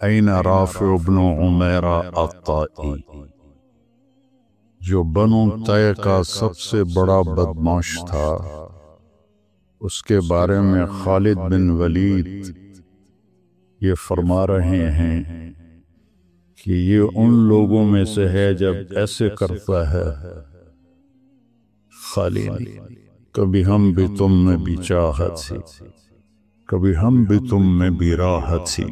N رافع بن عمیرہ الطائی، جو بنو طے کا سب سے بڑا بدماش تھا، اس کے بارے میں خالد بن ولید یہ فرما رہے ہیں کہ یہ ان لوگوں میں سے ہے جب ایسے کرتا ہے، خالد کبھی ہم بھی تم میں بھی چاہت سی، کبھی ہم بھی تم میں بھی راحت سی،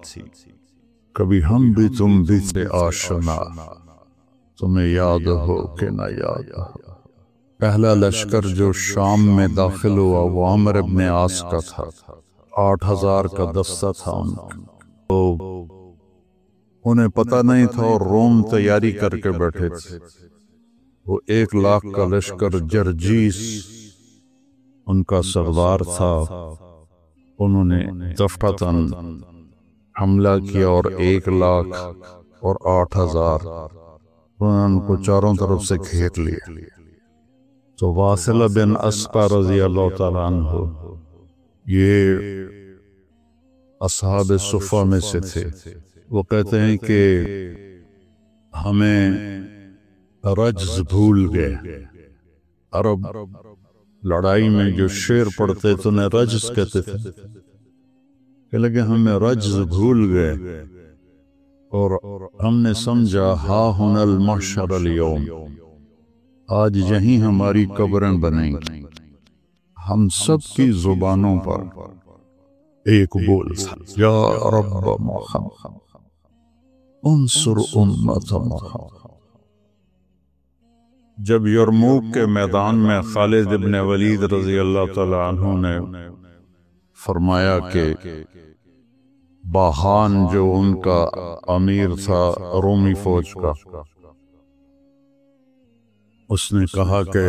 کبھی ہم بھی تم بھی سے آشنا، تمہیں یاد ہو کہ نہ یاد ہو۔ پہلا لشکر جو شام میں داخل ہوا وہ عمرو ابن عاص کا تھا، 8000 کا دستہ تھا ان کا۔ تو انہیں پتہ نہیں تھا اور روم تیاری کر کے بیٹھے تھے۔ وہ 1,00,000 کا لشکر جرجیس ان کا سردار تھا، انہوں نے دفعتاً حملہ کیا اور 1,00,000 اور 8,000 انہوں نے ان کو چاروں طرف سے گھیر لیا۔ تو واصلہ بن اسقع رضی اللہ تعالیٰ عنہ یہ اصحاب صفہ میں سے تھے، وہ کہتے ہیں کہ ہمیں رجز بھول گئے۔ عرب لڑائی میں جو شعر پڑھتے تو انہیں رجز کہتے تھے، لیکن ہمیں رجز بھول گئے اور ہم نے سمجھا ہا ہن المحشر اليوم، آج یہیں ہماری قبریں بنیں گی۔ ہم سب کی زبانوں پر ایک بول تھا، یا رب محمد انصر امت محمد۔ جب یرموک کے میدان میں خالد ابن ولید رضی اللہ تعالی عنہ نے فرمایا کہ باہان جو ان کا امیر تھا رومی فوج کا، اس نے کہا کہ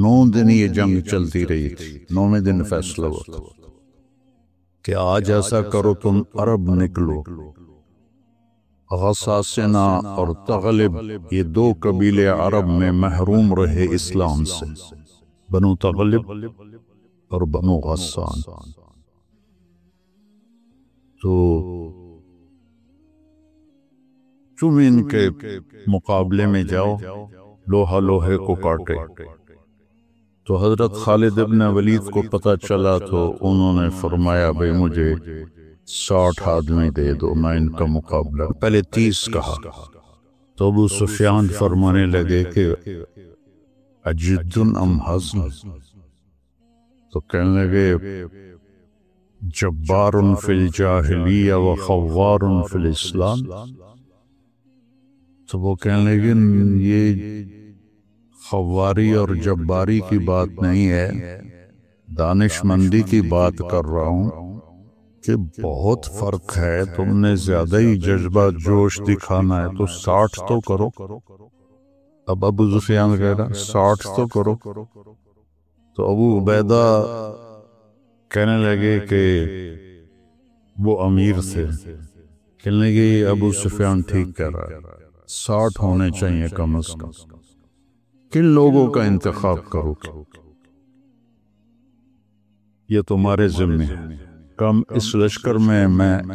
9 دن یہ جنگ چلتی رہی تھی، 9ویں دن فیصلہ ہوا تھا کہ آج ایسا کرو تم عرب نکلو، غساسنہ اور تغلب یہ 2 قبیلے عرب میں محروم رہے اسلام سے، بنو تغلب اور بنو غسان۔ تو تم ان کے مقابلے میں جاؤ، لوہا لوہے کو کاٹے۔ تو حضرت خالد ابن ولید کو پتہ چلا تو انہوں نے فرمایا بھئی مجھے 60 آدمی دے دو، میں ان کا مقابلہ، پہلے 30 کہا۔ تو ابو سفیان فرمانے لگے کہ اجد ام حزن، تو کہنے لگے جبار فی الجاہلیہ و خوار فی الاسلام۔ تو وہ کہنے لگے یہ خواری اور جباری کی بات نہیں ہے، دانش مندی کی بات کر رہا ہوں کہ بہت فرق ہے، تم نے زیادہ ہی جذبہ جوش دکھانا ہے، تو 60 تو کرو۔ اب ابو سفیان کہہ رہا 60 تو کرو۔ تو ابو عبیدہ کہنے لگے کہ وہ امیر تھے، کہنے لگے ابو سفیان ٹھیک کہہ رہا ہے، 60 ہونے چاہیے کم از کم، کن لوگوں کا انتخاب کرو گے یہ تمہارے ذمہ ہے۔ کم اس لشکر میں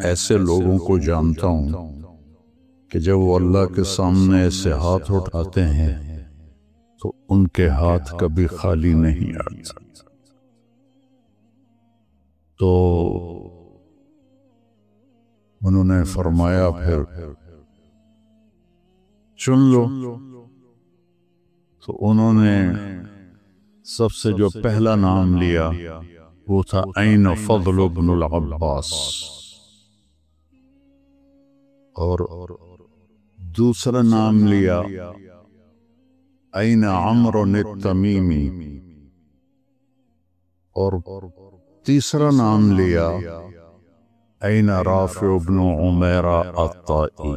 ایسے لوگوں کو جانتا ہوں کہ جب وہ اللہ کے سامنے ایسے ہاتھ اٹھاتے ہیں تو ان کے ہاتھ کبھی خالی نہیں آتے۔ تو انہوں نے فرمایا پھر چن لو۔ تو انہوں نے سب سے جو پہلا نام لیا وہ تھا عین فضل بن العباس، اور دوسرا نام لیا عین عمرو التمیمی، اور تیسرا نام لیا عین رافع بن عمیرہ الطائی،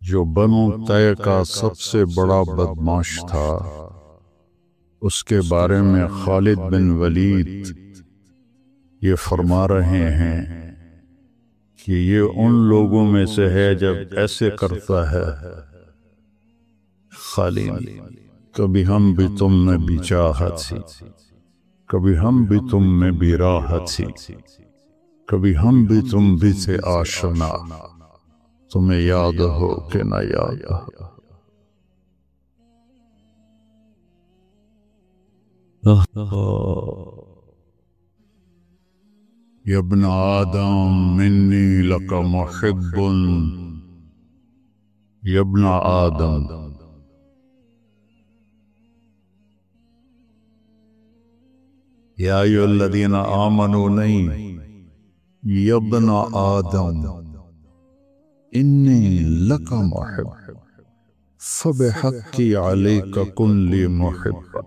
جو بنو طے کا سب سے بڑا بدماش تھا۔ اس کے بارے میں خالد بن ولید یہ فرما رہے ہیں کہ یہ ان لوگوں میں سے ہے جب ایسے کرتا ہے، خالد کبھی ہم بھی تم میں بھی چاہت سی، کبھی ہم بھی تم میں بھی راحت سی، کبھی ہم بھی تم بھی سے آشنا، تمہیں یاد ہو کہ نہ یاد ہو۔ یا ابن آدم منی لک محب، یا ابن آدم یا ایھا الذین آمنوا نہیں، یا ابن آدم انی لک محب فبحقی علیک کن لی محب۔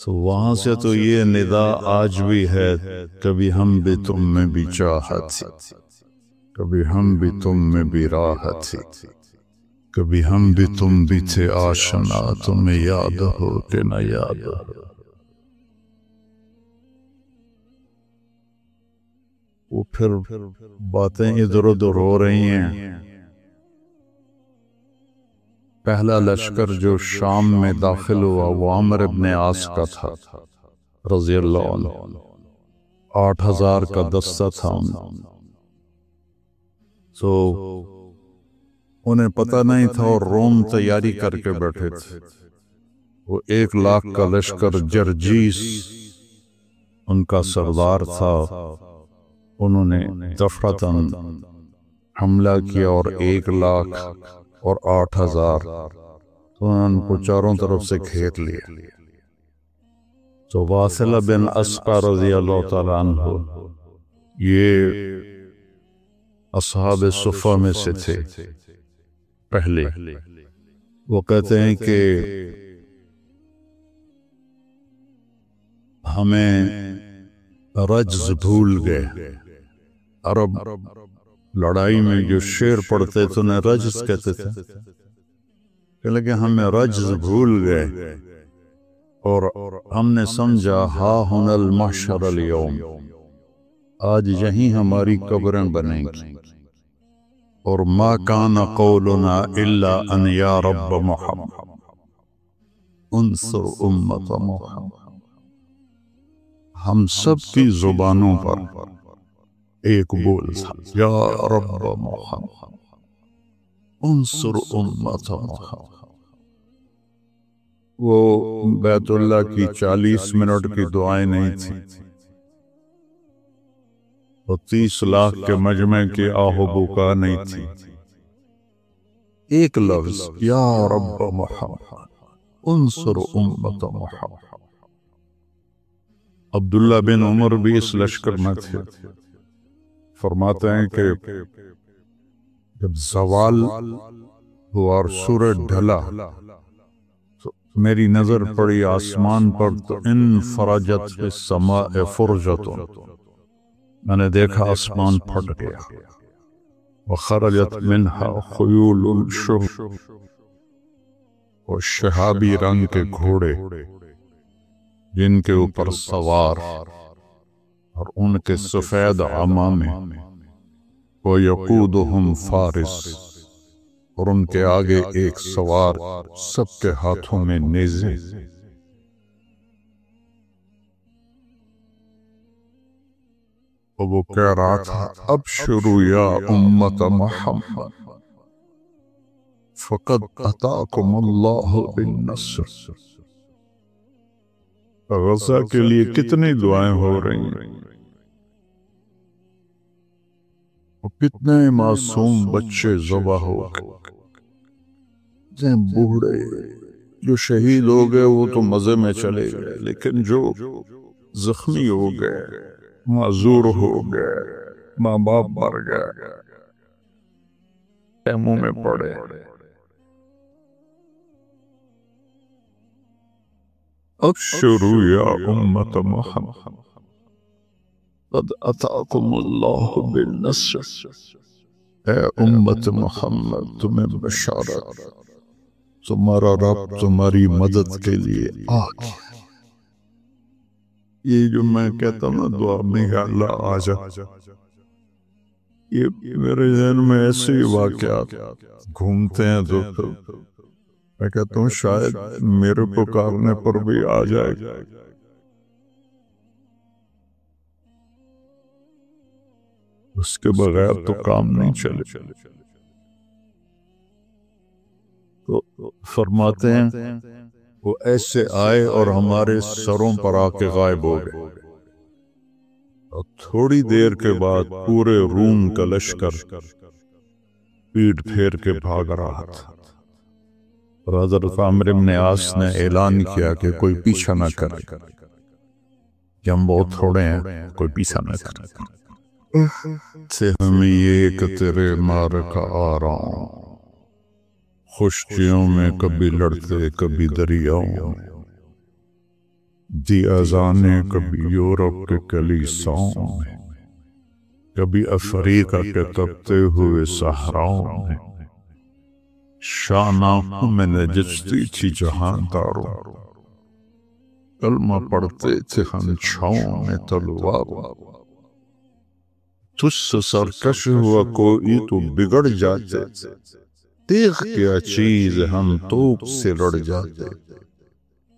تو وہاں سے تو یہ ندا آج بھی ہے، کبھی ہم بھی تم میں بھی چاہت تھی، کبھی ہم بھی تم میں بھی راحت تھی، کبھی ہم بھی تم بھی تھے آشنا، تمہیں یاد ہو کہ نہ یاد ہو۔ وہ پھر باتیں ادھر ادھر ہو رہی ہیں۔ پہلا لشکر جو شام میں داخل ہوا وہ عامر ابن عاص کا تھا رضی اللہ عنہ، 8000 کا دستہ تھا ان۔ تو انہیں پتہ نہیں تھا اور روم تیاری کر کے بیٹھے تھے۔ وہ 1,00,000 کا لشکر جرجیس ان کا سردار تھا، انہوں نے دفعتاً حملہ کیا اور 1,00,000 اور 8,000 تو انہوں نے ان کو چاروں طرف سے گھیر لیا۔ تو واصلہ بن اسقع رضی اللہ تعالیٰ عنہ یہ اصحاب صفہ میں سے تھے پہلے۔ وہ کہتے ہیں کہ ہمیں رجز بھول گئے۔ عرب لڑائی میں جو شعر پڑھتے تھے انہیں رجز کہتے تھے، لیکن ہمیں رجز بھول گئے اور ہم نے سمجھا ہا ہن المحشر اليوم، آج یہیں ہماری قبریں بنیں گی۔ اور ما کان قولنا الا ان یا رب محمد انصر امت محمد، ہم سب کی زبانوں پر ایک بول تھا، یا رب محمد انصر امت محمد۔ وہ بیت اللہ کی 40 منٹ کی دعائیں نہیں تھیں، وہ 30,00,000 کے مجمع کی آہ و بکا نہیں تھی، ایک لفظ یا رب محمد انصر امت محمد۔ عبداللہ بن عمر بھی اس لشکر میں تھے۔ فرماتے ہیں کہ جب زوال ہوا اور سورج ڈھلا تو میری نظر پڑی آسمان پر، تو انفرجت فی السماء فرجۃ، میں نے دیکھا آسمان پھٹ گیا، وخرجت منہا خیول الشہب، اور شہابی رنگ کے گھوڑے جن کے اوپر سوار اور ان کے سفید عمامے، وَيَقُودُهُمْ فارس، اور ان کے آگے ایک سوار، سب کے ہاتھوں میں نیزے۔ اور وہ کہہ رہا تھا ابشروا یا امت محمد فقد اتاکم اللہ بالنصر۔ غزہ کے لیے کتنی دعائیں ہو رہی ہیں، کتنے معصوم بچے ذبح ہو گئے، بوڑھے جو شہید ہو گئے وہ تو مزے میں چلے گئے، لیکن جو زخمی ہو گئے، معذور ہو گئے، ماں باپ مر گئے، خیموں میں پڑے۔ ابشروا یا امت محمد قد اتاکم اللہ بالنصر، اے امت محمد تمہیں بشارت، تمہارا رب تمہاری مدد کے لیے آ گیا۔ یہ جو میں کہتا ہوں نا دعا میں کہ اللہ آ جا، یہ میرے ذہن میں ایسے ہی واقعات گھومتے ہیں، تو میں کہتا ہوں شاید میرے پکارنے پر بھی آ جائے گا۔ اس کے بغیر تو کام نہیں چلے۔ تو فرماتے ہیں وہ ایسے آئے اور ہمارے سروں پر آ کے غائب ہو گئے، اور تھوڑی دیر کے بعد پورے روم کا لشکر پیٹ پھیر کے بھاگ رہا تھا، اور حضرت عمرو بن عاص نے اعلان کیا کہ کوئی پیچھا نہ کرے کہ ہم بہت تھوڑے ہیں، کوئی پیچھا نہ کرے سے ہمیں یہ کہ تیرے معرکہ آ رہا ہوں، خشکیوں میں کبھی لڑتے کبھی دریاؤں میں، دی اذانیں کبھی یورپ کے کلیساؤں میں، کبھی افریقہ کے تپتے ہوئے صحراؤں میں، شانہ میں نجستی تھی جہانداروں، کلمہ پڑھتے تھے ہم چھاؤں میں تلواروں، تجھ سے سرکش ہوا کوئی تو بگڑ جاتے، تیغ کیا چیز ہم توپ سے لڑ جاتے،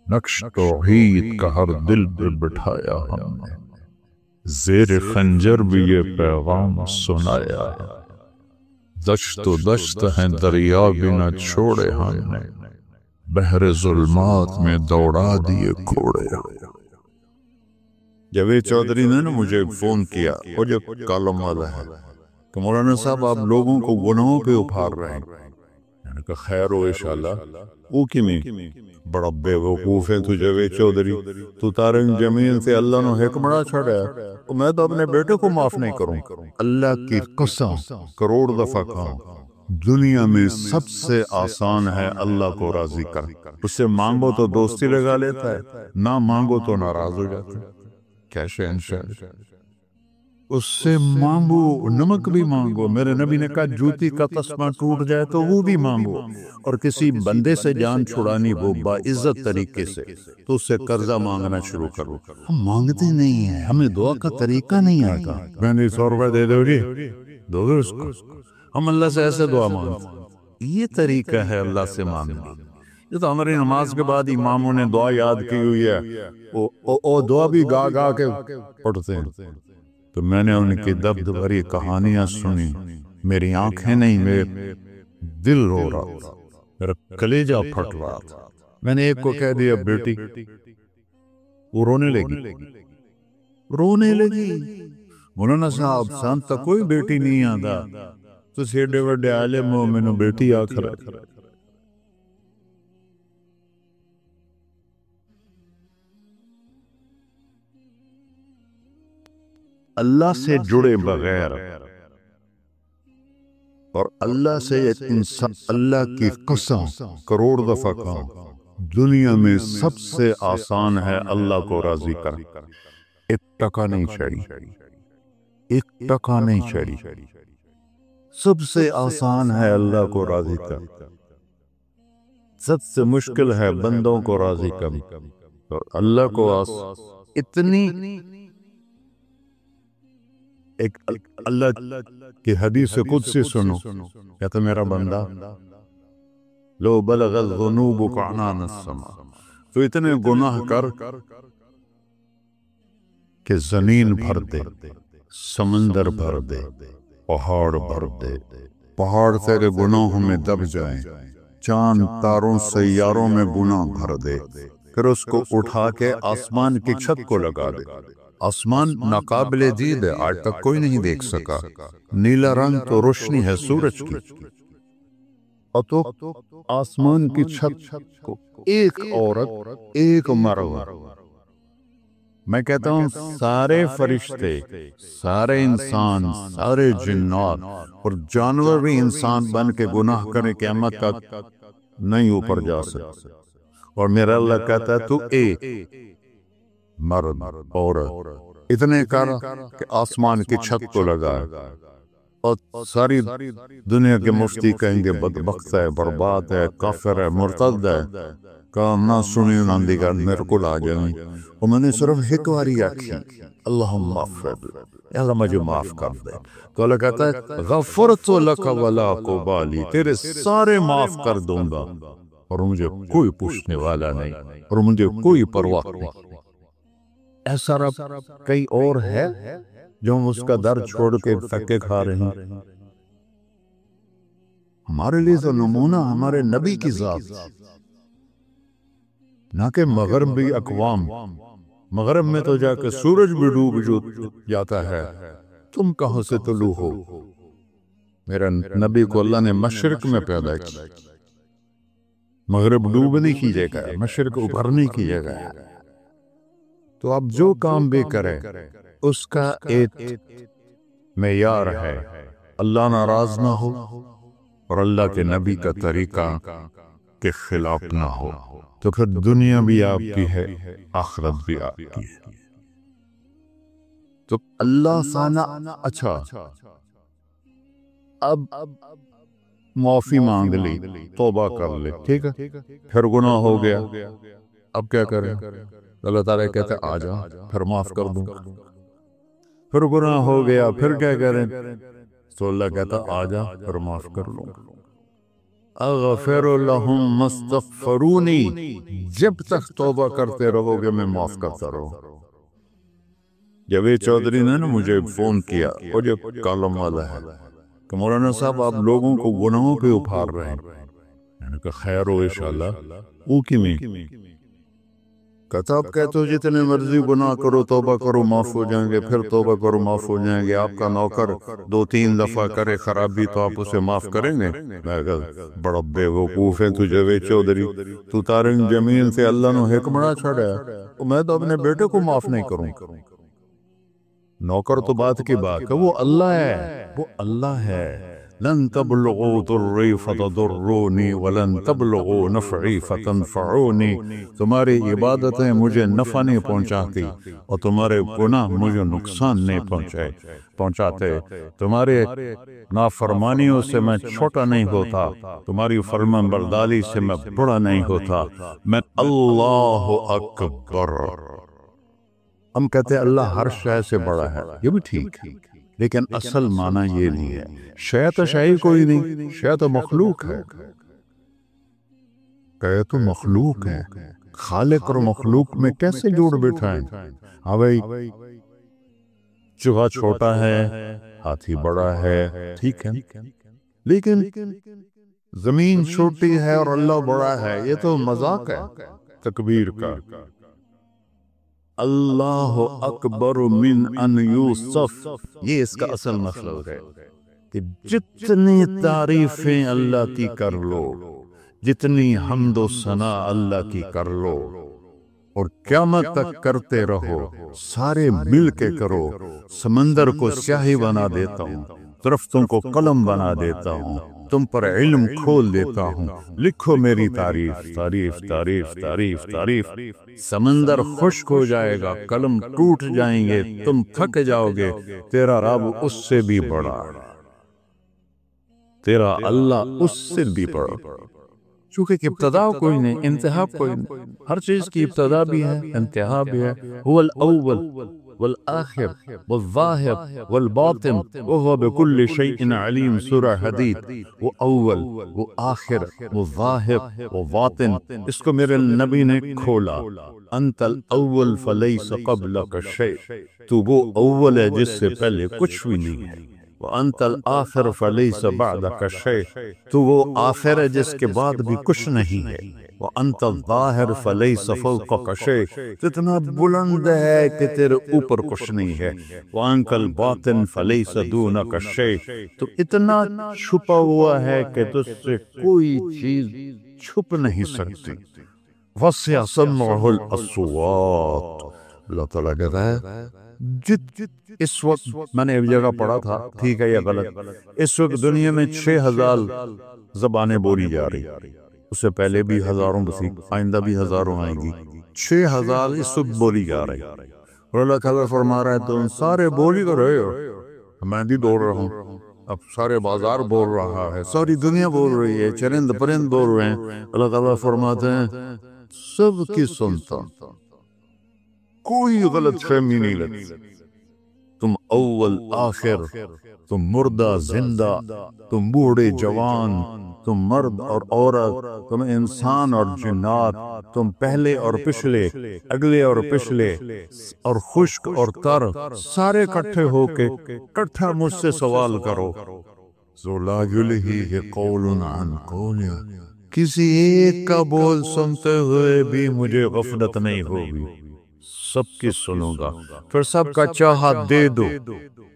نقش توحید کا ہر دل پہ بٹھایا ہم نے، زیر خنجر بھی یہ پیغام سنایا ہے، دشت و دشت ہیں دریا بھی نہ چھوڑے ہم نے، بحر ظلمات میں دوڑا دیے گھوڑے۔ جاوید چودھری نے مجھے فون کیا، وہ جو کالم والا ہے، کہ مولانا صاحب آپ لوگوں کو گناہوں پہ اپھار رہے ہیں۔ میں نے کہا خیر ہو انشاءاللہ، وہ کیوں بڑا بے وقوف ہے تو جاوید چودھری، تو طارق جمیل سے اللہ نے حکمراں چھڑا ہے، تو میں تو اپنے بیٹے کو معاف نہیں کروں۔ اللہ کی قسم کروڑ دفعہ کہا، دنیا میں سب سے آسان ہے اللہ کو راضی کر، اس سے مانگو تو دوستی لگا لیتا ہے، نہ مانگو تو ناراض ہو جاتا ہے۔ کیسے انشاءاللہ اس سے مانگو، نمک بھی مانگو، میرے نبی نے کہا جوتی کا تسمہ ٹوٹ جائے تو وہ بھی مانگو، اور کسی بندے سے جان چھڑانی وہ باعزت طریقے سے، تو اس سے قرضہ مانگنا شروع کرو۔ ہم مانگتے نہیں ہیں، ہمیں دعا کا طریقہ نہیں آتا۔ میں نے 100 روپے دے دو گی، دو گے اس کو؟ ہم اللہ سے ایسے دعا مانگتے، یہ طریقہ ہے اللہ سے مانگنا۔ یہ تو ہماری نماز کے بعد اماموں نے دعا یاد کی ہوئی ہے، وہ دعا بھی گا گا کے پڑھتے ہیں۔ تو میں نے ان کی درد بھری کہانیاں سنی، میری آنکھیں نہیں، میرے دل رو رہا تھا، میرا کلیجہ پھٹ رہا تھا۔ میں نے ایک کو کہہ دیا بیٹی، وہ رونے لگی، مولانا صاحب سان تک کوئی بیٹی نہیں آتا، تو سیڈے وڈے عالم ہو، میں نے بیٹی آخر ہے۔ اللہ سے جڑے بغیر اور اللہ سے انسان، اللہ کی قسم کروڑ دفعہ کہا، دنیا میں سب سے آسان ہے اللہ کو راضی کر، ایک ٹکا نہیں چڑھی، ایک ٹکا نہیں چڑھی، سب سے آسان ہے اللہ کو راضی کر، سب سے مشکل ہے بندوں کو راضی کر، اور اللہ کو اتنی ایک اللہ کی حدیث قدسی سنو، کہتا میرا بندہ لو بلغت ذنوبک عنان السماء، تو اتنے گناہ کر کہ زمین بھر دے، سمندر بھر دے، پہاڑ بھر دے، پہاڑ تیرے گناہوں میں دب جائیں، چاند تاروں سیاروں میں گناہ بھر دے، پھر اس کو اٹھا کے آسمان کی چھت کو لگا دے، آسمان ناقابل دید ہے، آج تک کوئی نہیں دیکھ سکا، نیلا رنگ تو روشنی ہے سورج کی، اور تو آسمان کی چھت کو ایک عورت، ایک مرد، میں کہتا ہوں سارے فرشتے، سارے انسان، سارے جنات اور جانور بھی انسان بن کے گناہ کریں قیامت تک نہیں اوپر جا سکتے، اور میرا اللہ کہتا ہے تو ایک مرد عورت اتنے کر کہ آسمان کی چھت کو لگائے، اور ساری دنیا کے مفتی کہیں گے بدبخت ہے، برباد ہے، کافر ہے، مرتد ہے، کام نہ سنی نہ دیگر، میرے کو لا جائیں، اور میں نے صرف ایک باری آکھی اللہم اغفر، اے اللہ مجھے معاف کر دے، تو اللہ کہتا ہے غفرت لک ولا قبالی، تیرے سارے معاف کر دوں گا، اور مجھے کوئی پوچھنے والا نہیں، اور مجھے کوئی پرواہ نہیں۔ ایسا رب کئی اور ہے؟ جو ہم اس کا در چھوڑ کے دھکے کھا رہے ہیں. ہمارے لیے تو نمونہ ہمارے نبی کی ذات، نہ کہ مغربی اقوام. مغرب میں تو جا کے سورج بھی ڈوب جاتا ہے، تم کہاں سے طلوع ہو؟ میرا نبی کو اللہ نے مشرق میں پیدا کیا. مغرب ڈوبنے کی جگہ ہے، مشرق ابھرنے کی جگہ ہے. تو اب جو کام بھی کرے اس کا ایک معیار ہے، اللہ ناراض نہ ہو اور اللہ کے نبی کا طریقہ کے خلاف نہ ہو، تو پھر دنیا بھی آپ کی ہے، آخرت بھی آپ کی ہے. تو اللہ سانا اچھا اب معافی مانگ لی، توبہ کر لے، ٹھیک ہے، پھر گناہ ہو گیا، اب کیا کریں؟ اللہ تعالیٰ کہتے آ جا پھر معاف کر دوں. پھر گناہ ہو گیا، پھر کیا کریں؟ تو اللہ کہتا آ جا پھر معاف کر لوں. اغفر لہم مستغفرونی، جب تک توبہ کرتے رہو گے میں معاف کرتا رہوں. جاوید چودھری نے نا مجھے فون کیا، اور جو کالم والا ہے، کہ مولانا صاحب آپ لوگوں کو گناہوں پہ اٹھار رہے ہیں. میں نے کہا خیر ہو انشاءاللہ. وہ کی میں کہتا آپ کہتے ہو جتنے مرضی گناہ کرو توبہ کرو معاف ہو جائیں گے، پھر توبہ کرو معاف ہو جائیں گے. آپ کا نوکر 2-3 دفعہ کرے خرابی تو آپ اسے معاف کریں گے؟ میں کہا بڑا بے وقوف ہے تو جاوید چودھری، تو تارنگ زمین سے اللہ نے حکمراں چھڑا ہے، میں تو اپنے بیٹے کو معاف نہیں کروں. نوکر تو بات کی بات ہے، وہ اللہ ہے، وہ اللہ ہے. لن تبلغوا ضری فتضرونی ولن تبلغوا نفعی فتنفعونی. تمہاری عبادتیں مجھے نفع نہیں پہنچاتی اور تمہارے گناہ مجھے نقصان نہیں پہنچاتے. تمہارے نافرمانیوں سے میں چھوٹا نہیں ہوتا، تمہاری فرمان برداری سے میں بڑا نہیں ہوتا. میں اللہ اکبر. ہم کہتے ہیں اللہ ہر شے سے بڑا ہے، یہ بھی ٹھیک ہے، لیکن اصل معنی یہ نہیں ہے. شے تو شے کوئی نہیں، شے تو مخلوق ہے. کہ تو مخلوق ہے، خالق اور مخلوق میں کیسے جوڑ بیٹھائیں؟ ہاں بھائی، چوہا چھوٹا ہے، ہاتھی بڑا ہے، ٹھیک ہے، لیکن زمین چھوٹی ہے اور اللہ بڑا ہے، یہ تو مذاق ہے تکبیر کا. اللہ اکبر من ان یوسف، یہ اس کا اصل مطلب ہے کہ جتنی تعریفیں اللہ کی کر لو، جتنی حمد و ثنا اللہ کی کر لو، اور قیامت تک کرتے رہو، سارے مل کے کرو. سمندر کو سیاہی بنا دیتا ہوں، درختوں کو قلم بنا دیتا ہوں، تم پر علم کھول دیتا ہوں، لکھو میری تعریف تعریف تعریف تعریف تعریف. سمندر خشک ہو جائے گا، قلم ٹوٹ جائیں گے، تم تھک جاؤ گے، تیرا رب اس سے بھی بڑا، تیرا اللہ اس سے بھی بڑا. چونکہ ابتدا کوئی نہیں، انتہا کوئی نہیں. ہر چیز کی ابتدا بھی ہے، انتہا بھی ہے. هو الاول والآخر والظاہر والباطن وهو بكل شيء علیم. سورہ حدید. وہ اول، وہ آخر، وہ ظاہر، وہ باطن. اس کو میرے نبی نے کھولا. انت الاول فلیس قبلک شیء، تو وہ اول ہے جس سے پہلے کچھ بھی نہیں ہے. وَأَنْتَ الْآخِرُ فَلَيْسَ بَعْدَكَ شَيْءٌ، تو وہ آخر ہے جس کے بعد بھی کچھ نہیں ہے. وَأَنْتَ الظَّاهِرُ فَلَيْسَ فَوْقَكَ شَيْءٌ، تو اتنا بلند ہے کہ تیرے اوپر کچھ نہیں ہے. وَأَنْتَ الْبَاطِنُ فَلَيْسَ دُونَكَ شَيْءٌ، تو اتنا چھپا ہوا ہے کہ تجھ سے کوئی چیز چھپ نہیں سکتی. وَسِعَ سَمْعُهُ الْأَصْوَاتُ، اللہ تعالیٰ کہتا ہے اس وقت میں نے ایک جگہ پڑھا تھا، ٹھیک ہے یا غلط، اس وقت دنیا میں 6000 زبانیں بولی جا رہی. اس سے پہلے بھی ہزاروں بسی، آئندہ بھی ہزاروں آئیں گی. 6000 اس وقت بولی جا رہی. اور اللہ تعالیٰ فرما رہا ہے تم سارے بولی کر رہے ہو، میں بھی بول رہا ہوں، اب سارے بازار بول رہا ہے، ساری دنیا بول رہی ہے، چرند پرند بول رہے ہیں. اللہ تعالیٰ فرماتے ہیں سب کی سنتا، کوئی غلط فہمی نہیں لگتی. تم اول آخر، تم مردہ زندہ، تم بوڑھے جوان، تم مرد اور عورت، تم انسان اور جنات، تم پہلے اور پچھلے، اگلے اور پچھلے، اور خشک اور تر، سارے اکٹھے ہو کے اکٹھا مجھ سے سوال کرو۔ لا یلہیہ قول عن قول، کسی ایک کا بول سنتے ہوئے بھی مجھے غفلت نہیں ہوگی، سب کی سنوں گا، پھر سب کا چاہا دے دو۔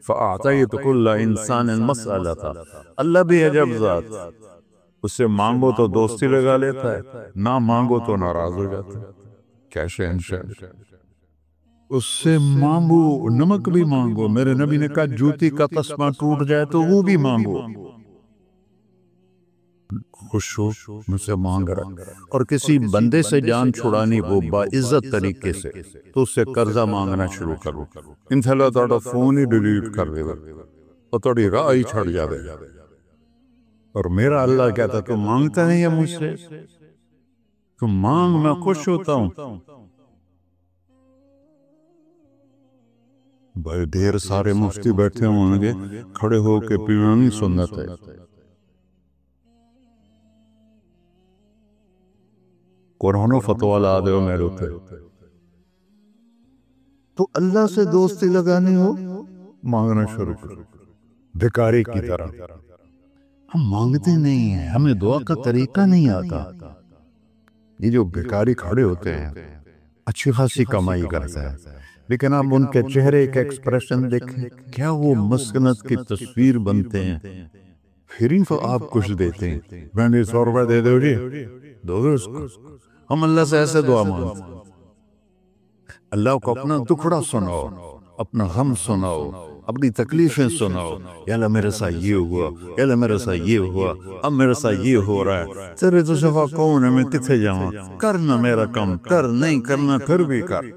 فَأَعْطَيْتُ كُلَّ إِنسَانٍ مَسْأَلَةً، اللہ بھی عجب ذات، اس سے مانگو تو دوستی لگا لیتا ہے، نہ مانگو تو ناراض ہو جاتا ہے۔ کیا شہنشاہ، اس سے مانگو، نمک بھی مانگو، میرے نبی نے کہا جوتی کا تسمہ ٹوٹ جائے تو وہ بھی مانگو، خوش ہو مجھ سے مانگ رہا۔ اور کسی بندے سے جان چھڑانی ہو باعزت طریقے سے تو اس سے قرضہ مانگنا شروع کرو، انشاءاللہ تھوڑا فون ہی ڈیلیٹ کر دے گا اور تھوڑی راہ ہی چھڑ جاوے۔ اور میرا اللہ کہتا تو مانگتا نہیں ہے مجھ سے، تو مانگ، میں خوش ہوتا ہوں۔ بھائی ڈھیر سارے مفتی بیٹھے ہوں گے، کھڑے ہو کے پیرانی سنت ہے، قرآن و فتویٰ لا دے ہو میرے اوپر، تو اللہ سے دوستی لگانی ہو مانگنا شروع کرو بھکاری کی طرح۔ ہم مانگتے نہیں ہیں، ہمیں دعا کا طریقہ نہیں آتا۔ یہ جو بھکاری کھڑے ہوتے ہیں اچھی خاصی کمائی کرتا ہے، لیکن آپ ان کے چہرے کا ایکسپریشن دیکھیں، کیا وہ مسکنت کی تصویر بنتے ہیں، پھر ہی آپ کچھ دیتے ہیں، میں 100 روپے دے دو جی، دو گے اس کو۔ ہم اللہ سے ایسے دعا مانگتے ہیں، اللہ کو اپنا دکھڑا سناؤ، اپنا غم سناؤ، اپنی تکلیفیں سناؤ، یا اللہ میرے ساتھ یہ ہوا، یا اللہ میرے ساتھ یہ ہوا، اب میرے ساتھ یہ ہو رہا ہے، تیرے تو شفا کون ہے، میں کتنے جاؤں، کرنا میرا کم، کر نہیں کرنا پھر بھی کر۔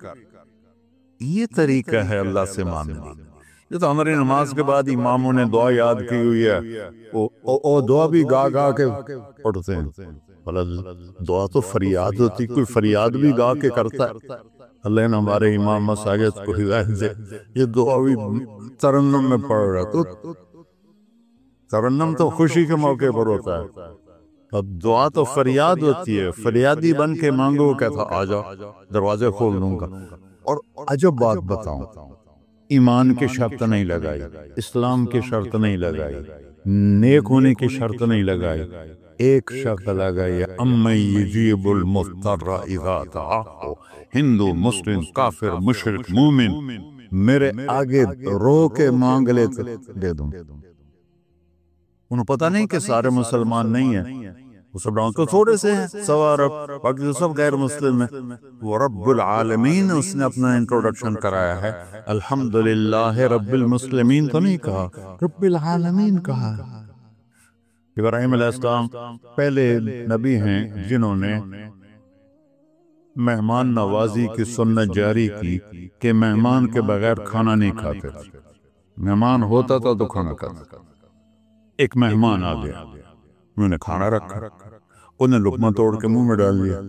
یہ طریقہ ہے اللہ سے مانگنے۔ یہ تو ہماری نماز کے بعد اماموں نے دعا یاد کی ہوئی ہے، وہ دعا بھی گا گا کے پڑھتے ہیں۔ دعا تو فریاد ہوتی، کوئی فریاد بھی گا کے کرتا ہے۔ اللہ نے ہمارے امام مساجد کو ہدایت دے، یہ دعا بھی ترنم میں پڑھ رہا، تو ترنم تو خوشی کے موقع پر ہوتا ہے، اب دعا تو فریاد ہوتی ہے، فریادی بن کے مانگو، کہتا آجا دروازے کھول دوں گا۔ اور عجب بات بتاؤں، ایمان کی شرط نہیں لگائی، اسلام کی شرط نہیں لگائی، نیک ہونے کی شرط نہیں لگائی، ایک شرط لگائی، امن یجیب المضطر اذا دعاہ، ہندو، مسلم، کافر، مشرک، مومن میرے آگے رو کے مانگ لے تو دے دوں۔ انہوں پتہ نہیں کہ سارے مسلمان نہیں ہیں، وہ سب تو تھوڑے سے ہیں، سوا رب، باقی تو سب غیر مسلم ہیں۔ وہ رب العالمین اس نے اپنا انٹروڈکشن کرایا ہے، الحمدللہ رب المسلمین تو نہیں کہا، رب العالمین کہا۔ ابراہیم علیہ السلام پہلے نبی ہیں جنہوں نے مہمان نوازی کی سنت جاری کی کہ مہمان کے بغیر کھانا نہیں کھاتے، مہمان ہوتا تھا تو کھانا کھاتا۔ ایک مہمان آ گیا، انہوں نے کھانا رکھا، انہیں لقمہ توڑ کے منہ میں ڈال دیا،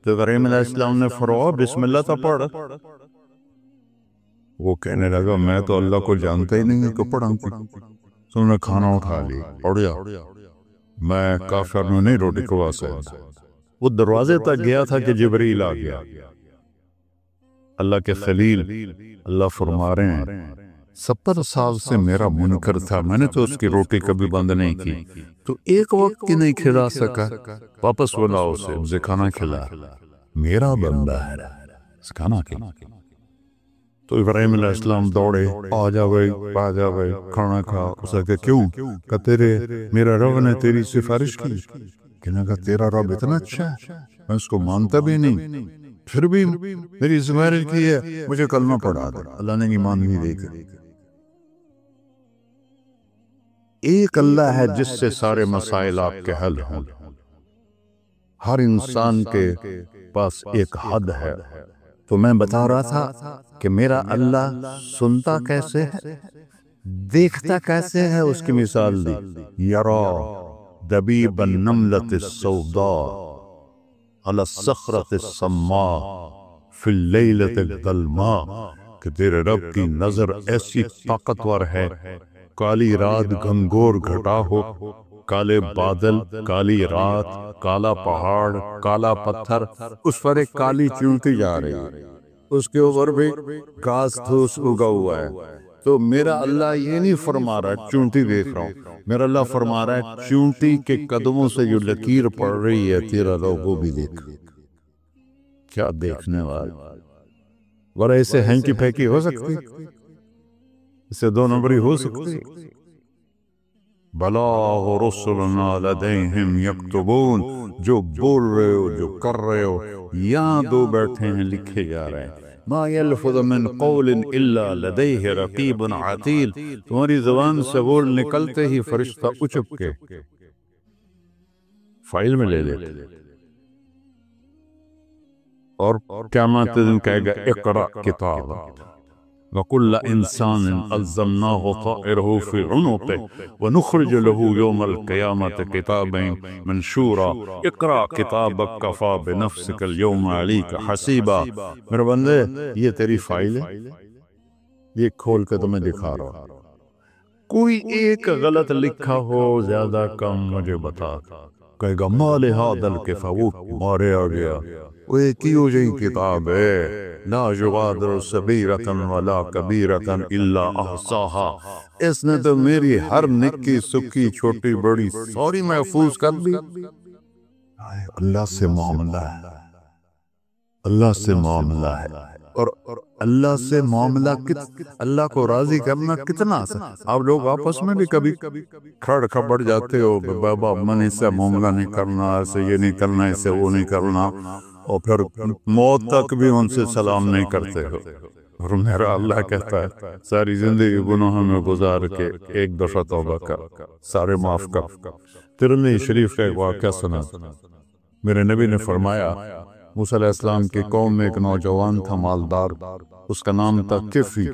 تو ابراہیم علیہ السلام نے فرمایا بسم اللہ تو پڑھ۔ وہ کہنے لگا میں تو اللہ کو جانتا ہی نہیں کہ پڑھوں کی، تو انہوں نے کھانا اٹھا لی، اڑیا، میں کافر نے نہیں روٹی کھوا سکتا۔ وہ دروازے تک گیا تھا کہ جبریل آ گیا، اللہ کے خلیل، اللہ فرما رہے ہیں 70 سال سے میرا منکر تھا، میں نے تو اس کی روٹی کبھی بند نہیں کی، تو ایک وقت کی نہیں کھلا سکا، واپس بلاؤ اسے، مجھے کھانا کھلا، میرا بندہ ہے، کھانا کھلا۔ تو ابراہیم علیہ السلام دوڑے، آ جا بھائی، آ جا بھائی، کھانا کھا۔ اسے کہ کیوں؟ کہ میرا رب نے تیری سفارش کی، کہنے کا تیرا رب اتنا اچھا ہے، میں اس کو مانتا بھی نہیں، پھر بھی میری سفارش کی ہے، مجھے کلمہ پڑھا دے۔ اللہ نے ایمان نہیں دے گا۔ ایک اللہ ہے جس سے سارے مسائل آپ کے حل ہوں۔ ہر انسان کے پاس ایک حد ہے، تو میں بتا رہا تھا کہ میرا اللہ سنتا کیسے ہے، دیکھتا کیسے ہے، اس کی مثال دی، یرا دبیب النملۃ السوداء علی الصخرۃ الصماء فی اللیلۃ الظلماء، کہ تیرے رب کی نظر ایسی طاقتور ہے، کالی رات گھنگور گھٹا ہو کالے بادل، کالی رات، کالا پہاڑ، کالا پتھر، اس پر ایک کالی چیونٹی جا رہی ہے، اس کے اوپر بھی گھاس پھوس اگا ہوا ہے۔ تو میرا اللہ یہ نہیں فرما رہا ہے چونٹی دیکھ رہا ہوں، میرا اللہ فرما رہا ہے چونٹی کے قدموں سے جو لکیر پڑ رہی ہے تیرا رب وہ بھی دیکھ۔ کیا دیکھنے والا! ورہ اسے ہینکی پھینکی ہو سکتی، اسے دو نمبری ہو سکتی؟ بلاغ رسلنا لدیہم یکتبون، جو بول رہے ہو، جو کر رہے ہو، یہاں دو بیٹھے ہیں لکھے جا رہے ہیں۔ ما یلفظ من قول الا لدیہ رقیب عتید، تمہاری زبان سے بول نکلتے ہی فرشتہ اچپ کے فائل میں لے لیتے، اور قیامت دن کہے گا اقرأ کتاب وَكُلَّ إِنسَانٍ أَلْزَمْنَاهُ طَائِرَهُ فِي عُنُقِهِ وَنُخْرِجُ لَهُ يَوْمَ الْقِيَامَةِ كِتَابًا مَنْشُورًا اقرأ كِتَابَكَ كَفَى بِنَفْسِكَ الْيَوْمَ عَلَيْكَ حَسِيبًا۔ میرے بندے یہ تیری فائل ہے، یہ کھول کے تمہیں دکھا رہا ہوں، کوئی ایک غلط لکھا ہو زیادہ کم مجھے بتا۔ کہے گا مال هذا الكتاب، مارے آ گیا، وہ ایک ہی ہو جائیں کتاب ہے، لا یغادر صغیرۃ ولا کبیرۃ الا احصاها، اس نے تو میری ہر نکی سکی چھوٹی بڑی ساری محفوظ کر دی۔ اللہ سے معاملہ ہے، اللہ سے معاملہ ہے، اور اللہ سے معاملہ اللہ کو راضی کرنا کتنا آسان۔ آپ لوگ آپس میں بھی کبھی کھڑ کھپڑ جاتے ہو، بابا من اس سے معاملہ نہیں کرنا، ایسے یہ نہیں کرنا، ایسے وہ نہیں کرنا، اور پھر موت تک بھی ان سے سلام نہیں کرتے ہو۔ اور میرا اللہ کہتا ہے ساری زندگی گناہوں میں گزار کے ایک دفعہ توبہ کر، سارے معاف کر۔ ترمذی شریف کا ایک واقعہ سنا، میرے نبی نے فرمایا موسیٰ علیہ السلام کی قوم میں ایک نوجوان تھا مالدار، اس کا نام تھا کفی،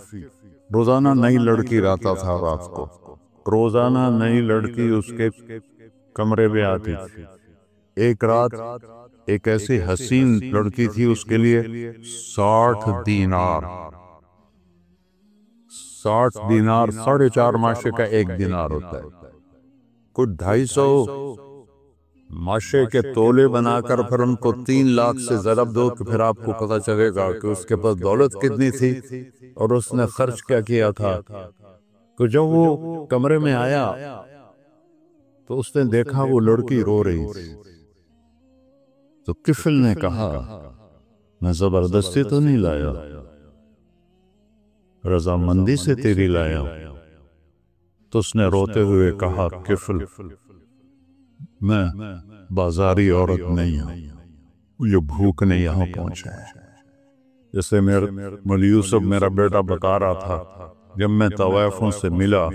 روزانہ نئی لڑکی لاتا تھا، رات کو روزانہ نئی لڑکی اس کے کمرے میں آتی تھی۔ ایک رات ایک ایسی حسین لڑکی تھی، اس کے لیے 60 دینار 4.5 ماشے کا ایک دینار ہوتا ہے، کچھ 250 ماشے کے تولے بنا کر پھر ان کو 3 لاکھ سے ضرب دو کہ پھر آپ کو پتہ چلے گا کہ اس کے پاس دولت کتنی تھی اور اس نے خرچ کیا کیا تھا۔ تو جب وہ کمرے میں آیا تو اس نے دیکھا وہ لڑکی رو رہی تھی، تو کفل نے کہا میں زبردستی تو نہیں لایا، رضامندی سے تیری لایا۔ تو اس نے روتے ہوئے کہا کفل میں بازاری عورت نہیں ہوں، یہ بھوک نے یہاں پہنچا ہے۔ جیسے مولی یوسف میرا بیٹا بتا رہا تھا، جب میں طوائفوں سے ملا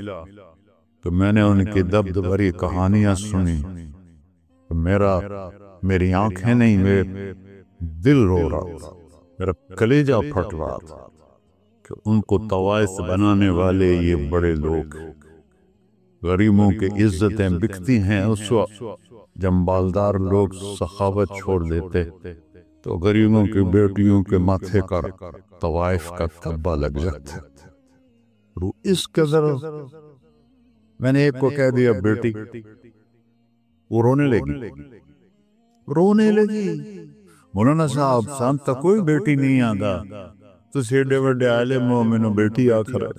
تو میں نے ان کی دبد بھری کہانیاں سنی، میری آنکھیں نہیں، میرے دل رو رہا تھا، میرا کلیجہ پھٹ رہا تھا کہ ان کو طوائف بنانے والے یہ بڑے لوگ، غریبوں کی عزتیں بکتی ہیں۔ اس وقت جب مالدار لوگ سخاوت چھوڑ دیتے تو غریبوں کی بیٹیوں کے ماتھے پر طوائف کا تھبا لگ جاتا۔ اس قدر میں نے ایک کو کہہ دیا بیٹی، وہ رونے لگی، مولانا صاحب سام تک کوئی بیٹی نہیں آگا تو سیڈے وڈے آئلے مومنو بیٹی آخر ہے۔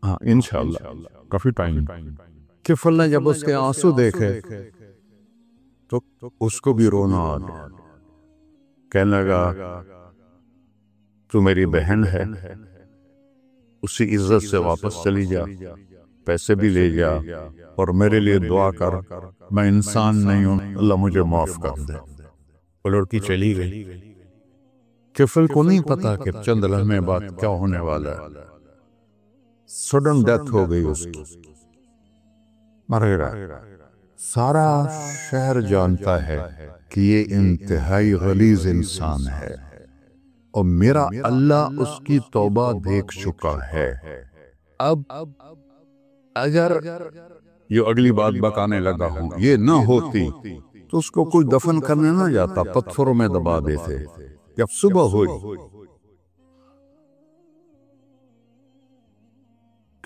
ہاں انشاءاللہ کافی ٹائم۔ کفل نے جب اس کے آنسو دیکھے تو اس کو بھی رونا آ گیا، کہنے لگا تو میری بہن ہے، اسی عزت سے واپس چلی جا، پیسے بھی لے جا اور میرے لیے دعا کر، میں انسان نہیں ہوں، اللہ مجھے معاف کر دے۔ وہ لڑکی چلی گئی۔ کفل کو نہیں پتا کہ چند لمحے بعد کیا ہونے والا ہے، سڈن ڈیتھ ہو گئی اس کی، مر گیا۔ سارا شہر جانتا ہے کہ یہ انتہائی غلیظ انسان ہے اور میرا اللہ اس کی توبہ دیکھ چکا ہے۔ اب اگر یہ اگلی بات بتانے لگا ہوں یہ نہ ہوتی تو اس کو کوئی دفن کرنے نہ جاتا، پتھروں میں دبا دیتے۔ جب صبح ہوئی